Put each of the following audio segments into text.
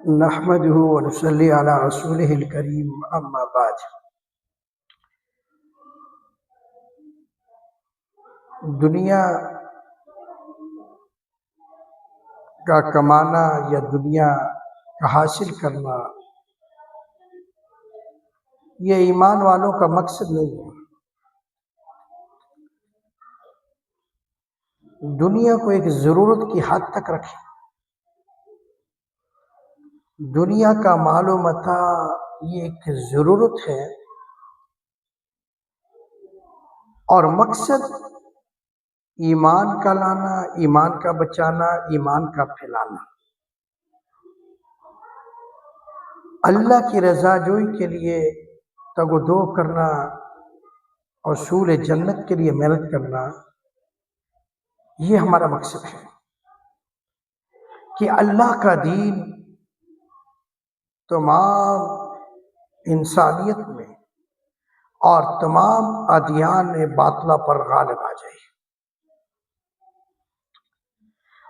نحمده ونصلي على رسوله الكريم اما بعد۔ دنیا کا کمانا یا دنیا کا حاصل کرنا یہ ایمان والوں کا مقصد نہیں ہے۔ دنیا کو ایک ضرورت کی حد تک رکھیں۔ دنیا کا مال و متاع یہ ایک ضرورت ہے اور مقصد ایمان کا لانا، ایمان کا بچانا، ایمان کا پھیلانا، اللہ کی رضا جوئی کے لیے تگ و دو کرنا، حصول جنت کے لیے محنت کرنا، یہ ہمارا مقصد ہے کہ اللہ کا دین تمام انسانیت میں اور تمام ادیان باطلہ پر غالب آ جائے۔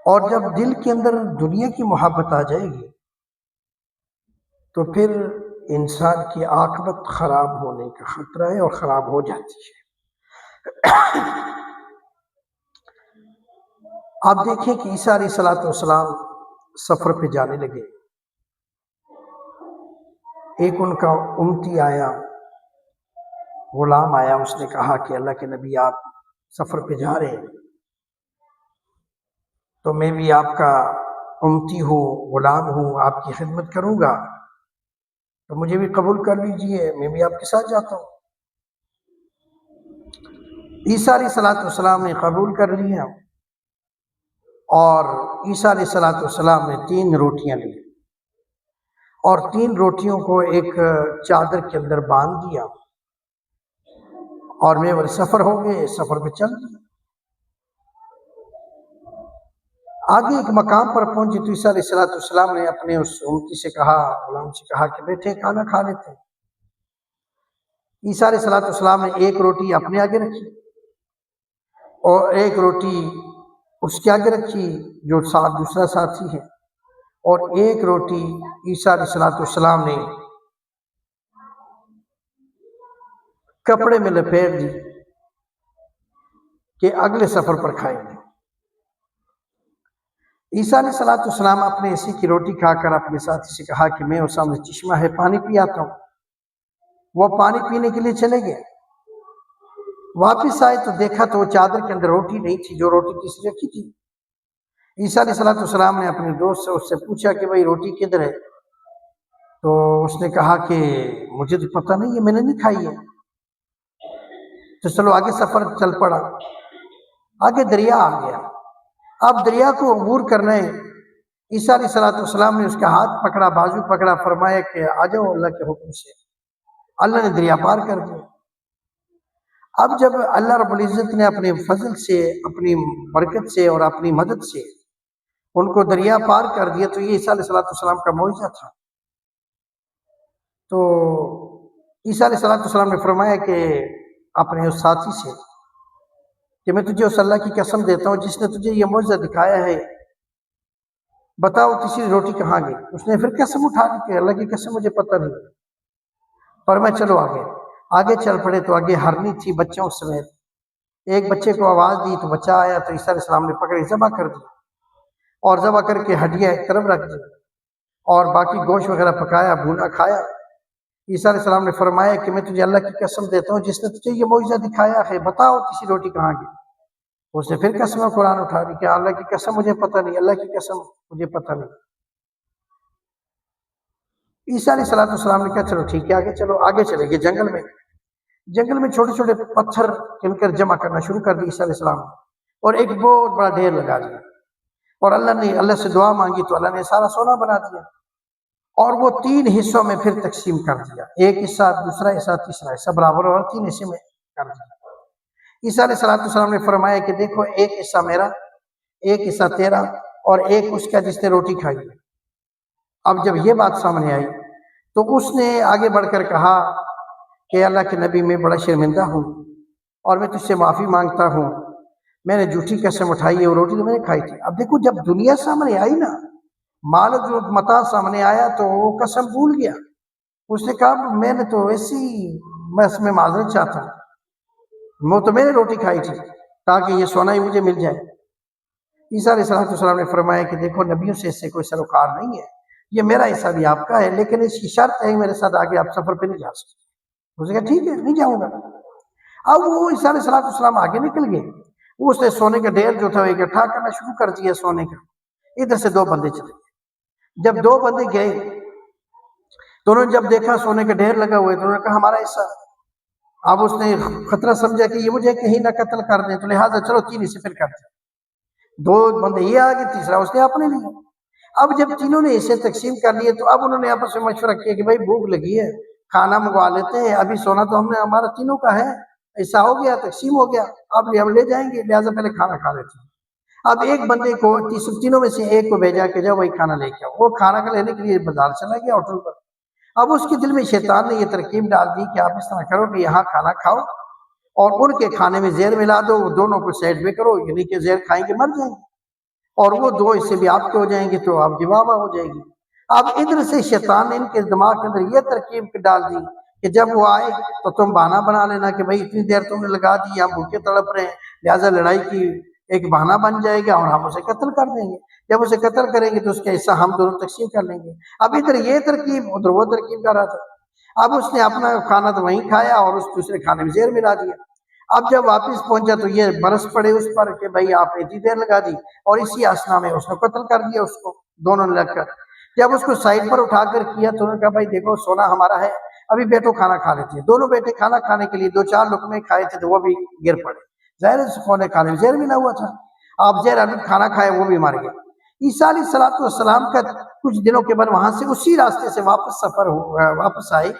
اور جب دل کے اندر دنیا کی محبت آ جائے گی تو پھر انسان کی عاقبت خراب ہونے کا خطرہ ہے اور خراب ہو جاتی ہے۔ آپ دیکھیں کہ عیسیٰ علیہ السلام سفر پہ جانے لگے۔ ایک ان کا امتی آیا، غلام آیا، اس نے کہا کہ اللہ کے نبی آپ سفر پہ جا رہے ہیں تو میں بھی آپ کا امتی ہوں، غلام ہوں، آپ کی خدمت کروں گا تو مجھے بھی قبول کر لیجئے، میں بھی آپ کے ساتھ جاتا ہوں۔ عیسیٰ علیہ السلام نے قبول کر لیا اور عیسیٰ علیہ السلام نے 3 روٹیاں لی اور 3 روٹیوں کو ایک چادر کے اندر باندھ دیا اور میں سفر ہو گئے، سفر پہ چل دیا۔ آگے ایک مقام پر پہنچے تو عیسیٰ علیہ السلام نے اپنے اس امتی سے کہا، غلام سے کہا کہ بیٹھے کھانا کھا لیتے۔ عیسیٰ علیہ السلام نے ایک روٹی اپنے آگے رکھی اور ایک روٹی اس کے آگے رکھی جو ساتھ دوسرا ساتھی ہے، اور ایک روٹی عیسیٰ علیہ السلام نے کپڑے میں لپیٹ دی کہ اگلے سفر پر کھائیں گے۔ عیسیٰ علیہ السلام اپنے اسی کی روٹی کھا کر اپنے ساتھی سے کہا کہ میں اس سامنے چشمہ ہے پانی پی آتا ہوں۔ وہ پانی پینے کے لیے چلے گئے، واپس آئے تو دیکھا تو وہ چادر کے اندر روٹی نہیں تھی جو روٹی تیسری رکھی تھی۔ عیسیٰ علیہ السلام نے اپنے دوست سے اس سے پوچھا کہ بھائی روٹی کدھر ہے؟ تو اس نے کہا کہ مجھے تو پتہ نہیں ہے، میں نے نہیں کھائی ہے۔ تو چلو آگے سفر چل پڑا، آگے دریا آ گیا۔ اب دریا کو عبور کرنا ہے، عیسیٰ علیہ السلام نے اس کا ہاتھ پکڑا، بازو پکڑا، فرمایا کہ آ جاؤ اللہ کے حکم سے۔ اللہ نے دریا پار کر دیا۔ اب جب اللہ رب العزت نے اپنے فضل سے، اپنی برکت سے اور اپنی مدد سے ان کو دریا پار کر دیا تو یہ عیسیٰ علیہ السلام کا معجزہ تھا۔ تو عیسیٰ علیہ السلام نے فرمایا کہ اپنے اس ساتھی سے کہ میں تجھے اس اللہ کی قسم دیتا ہوں جس نے تجھے یہ معجزہ دکھایا ہے، بتاؤ تیسری روٹی کہاں گئی؟ اس نے پھر قسم اٹھا لی کہ اللہ کی قسم مجھے پتہ نہیں۔ فرمایا چلو آگے چل پڑے تو آگے ہرنی تھی بچوں سمیت۔ ایک بچے کو آواز دی تو بچہ آیا تو عیسیٰ علیہ السلام نے پکڑے ذبح کر دی اور ذبح کر کے ہڈیاں ایک طرف رکھ دی اور باقی گوشت وغیرہ پکایا، بھونا کھایا۔ عیسیٰ علیہ السلام نے فرمایا کہ میں تجھے اللہ کی قسم دیتا ہوں جس نے تجھے یہ معجزہ دکھایا ہے، بتاؤ تیسری روٹی کہاں گئی؟ اس نے پھر قسم قرآن اٹھا دی کہ اللہ کی قسم مجھے پتہ نہیں، اللہ کی قسم مجھے پتہ نہیں۔ عیسیٰ علیہ السلام نے کہا چلو ٹھیک ہے آگے چلو، آگے چلے گئے جنگل میں چھوٹے چھوٹے پتھر کن کر جمع کرنا شروع کر دی عیسیٰ علیہ السلام اور ایک بہت بڑا ڈھیر لگا دیا، اور اللہ سے دعا مانگی تو اللہ نے سارا سونا بنا دیا اور وہ 3 حصوں میں پھر تقسیم کر دیا، ایک حصہ، دوسرا حصہ، تیسرا حصہ برابر اور 3 حصے میں کر دیا۔ عیسیٰ علیہ السلام نے فرمایا کہ دیکھو ایک حصہ میرا، ایک حصہ تیرا اور ایک اس کا جس نے روٹی کھائی ہے۔ اب جب یہ بات سامنے آئی تو اس نے آگے بڑھ کر کہا کہ اللہ کے نبی میں بڑا شرمندہ ہوں اور میں تجھ سے معافی مانگتا ہوں، میں نے جھوٹی قسم اٹھائی ہے، وہ روٹی تو میں نے کھائی تھی۔ اب دیکھو جب دنیا سامنے آئی نا مال جو متا سامنے آیا تو وہ قسم بھول گیا. اس نے کہا میں نے تو میں اس میں معذرت چاہتا ہوں, وہ تو میں نے روٹی کھائی تھی تاکہ یہ سونا ہی مجھے مل جائے. عیسیٰ علیہ السلام نے فرمایا کہ دیکھو نبیوں سے اس سے کوئی سروکار نہیں ہے, یہ میرا حصہ بھی آپ کا ہے, لیکن اس کی شرط ہے میرے ساتھ آگے آپ سفر پہ نہیں جا سکتے. اس نے کہا ٹھیک ہے نہیں جاؤں گا. اب وہ عیسیٰ علیہ السلام آگے نکل گئے. اس نے سونے کا ڈھیر جو تھا وہ اکٹھا کرنا شروع کر دیا سونے کا. ادھر سے 2 بندے چلے گئے. جب 2 بندے گئے تو انہوں نے جب دیکھا سونے کا ڈھیر لگا ہوا ہے تو انہوں نے کہا ہمارا حصہ. اب اس نے خطرہ سمجھا کہ یہ مجھے کہیں نہ قتل کر دیں, تو لہٰذا چلو 3 حصے پھر کر دیں. 2 بندے یہ آگے, تیسرا اس نے اپنے لیے. اب جب تینوں نے حصے تقسیم کر لیے تو اب انہوں نے آپس میں مشورہ کیا کہ بھائی بھوک لگی ہے, کھانا منگوا لیتے ہیں, ابھی سونا تو ہمارا تینوں کا ہے, ایسا ہو گیا تقسیم ہو گیا, اب ہم لے جائیں گے, لہٰذا پہلے کھانا کھا لیتے ہیں. اب ایک بندے کو تینوں میں سے ایک کو بھیجا کہ جاؤ وہی کھانا لے کے آؤ. وہ کھانا کا لینے کے لیے بازار چلا گیا ہوٹل پر. اب اس کے دل میں شیطان نے یہ ترکیب ڈال دی کہ آپ اس طرح کرو کہ یہاں کھانا کھاؤ اور ان کے کھانے میں زہر ملا دو, وہ دونوں کو سائڈ میں کرو, یعنی کہ زہر کھائیں گے مر جائیں گے, اور وہ 2 حصے بھی آپ کے ہو جائیں گے تو آپ کی واہ واہ ہو جائے گی. اب ادھر سے شیطان نے ان کے دماغ کے اندر یہ ترکیب ڈال دی کہ جب وہ آئے تو تم بہانہ بنا لینا کہ بھائی اتنی دیر تم نے لگا دی, ہم بھوکے تڑپ رہے ہیں, لہٰذا لڑائی کی ایک بہانہ بن جائے گا اور ہم اسے قتل کر دیں گے. جب اسے قتل کریں گے تو اس کا حصہ ہم دونوں تقسیم کر لیں گے. اب ادھر یہ ترکیب ادھر وہ ترکیب کر رہا تھا. اب اس نے اپنا کھانا تو وہیں کھایا اور اس دوسرے کھانے میں زہر ملا دیا. اب جب واپس پہنچا تو یہ برس پڑے اس پر کہ بھائی آپ نے اتنی دیر لگا دی, اور اسی اسنا میں اس نے قتل کر دیا اس کو, دونوں نے لگ کر. جب اس کو سائڈ پر اٹھا کر کیا تو انہوں نے کہا بھائی دیکھو سونا ہمارا ہے, ابھی بیٹو کھانا کھا لیتے ہیں. دونوں بیٹے کھانا کھانے کے لیے 2-4 لقمے کھائے تھے تو وہ بھی گر پڑے. ظاہر سونے کھانے میں زہر ملا ہوا تھا. آپ زہر ابھی کھانا کھائے وہ بھی مر گئے. عیسیٰ علیہ السلام کا کچھ دنوں کے بعد وہاں سے اسی راستے سے واپس آئے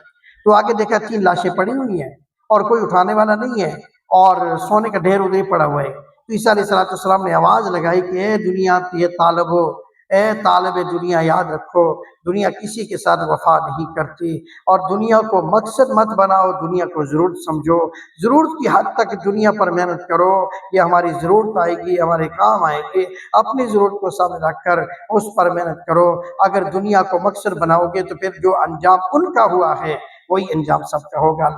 تو آگے دیکھا 3 لاشیں پڑی ہوئی ہیں اور کوئی اٹھانے والا نہیں ہے, اور سونے کا ڈھیر ادھر پڑا ہوا ہے. تو عیسیٰ علیہ السلام نے آواز لگائی کہ اے دنیا یہ طالب ہو, اے طالب دنیا یاد رکھو دنیا کسی کے ساتھ وفا نہیں کرتی, اور دنیا کو مقصد مت بناؤ, دنیا کو ضرورت سمجھو, ضرورت کی حد تک دنیا پر محنت کرو, یہ ہماری ضرورت آئے گی, ہمارے کام آئے گی. اپنی ضرورت کو سامنے رکھ کر اس پر محنت کرو. اگر دنیا کو مقصد بناؤ گے تو پھر جو انجام ان کا ہوا ہے وہی انجام سب کا ہوگا.